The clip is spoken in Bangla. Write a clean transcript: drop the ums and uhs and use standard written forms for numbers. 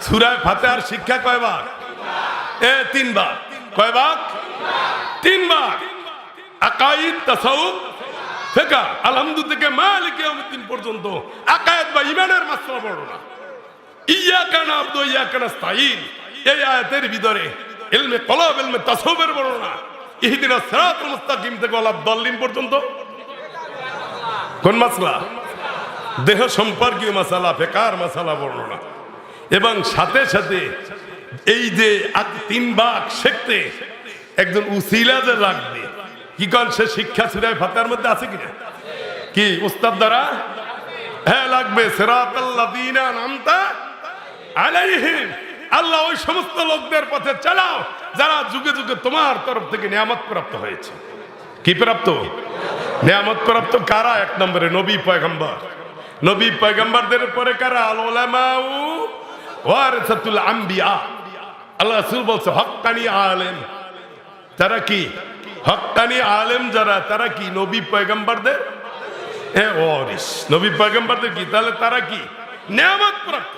সূরা ফাতিহার শিক্ষা কয় ভাগ? তিন ভাগ। কয় ভাগ? তিন ভাগ। আকাইদ, তাসাউফ, ফিকহ। আলহামদু থেকে মালিক ইয়াউমিদ্দিন পর্যন্ত আকায়েদ বা ঈমানের মাসলা বর্ণনা। ইয়াকা না'বুদু ওয়া ইয়াকা নাস্তাঈন এই আয়াতের ভিতরে ইলমে কলব, ইলমে তাসাউফের বর্ণনা। ইহদিনাস সিরাতাল মুস্তাকিম থেকে ওয়ালাদ দাল্লিন পর্যন্ত কোন মাসলা? দেহ সম্পর্কীয় মাসালা, ফিকহের মাসালা বর্ণনা। এবং সাথে সাথে এই যে তিন ভাগ শিখতে একজন উসিলা যে লাগবে, কি কারণ সে শিক্ষা সূরা ফাতিহার মধ্যে আছে কিনা? কি উস্তাদ দ্বারা? হ্যাঁ লাগবে। সিরাতাল্লাযীনা আন'আমতা আলাইহিম, আল্লাহ ওই সমস্ত লোকদের পথে চালাও যারা যুগে যুগে তোমার তরফ থেকে নিয়ামত প্রাপ্ত হয়েছে। কি প্রাপ্ত? নিয়ামত প্রাপ্ত কারা? এক নম্বরে নবী পয়গম্বর। নবী পয়গম্বরদের পরে কারা? আল উলামাউ ওয়ারাসাতুল আম্বিয়া। আল্লাহ রাসূল বলছে হক্কানি আলেম। তারা কি? হক্কানি আলেম যারা, তারা কি? নবী পয়গম্বরদের ওয়ারিস। নবী পয়গম্বরদের কি? তাহলে তারা কি? নিয়ামত প্রাপ্ত।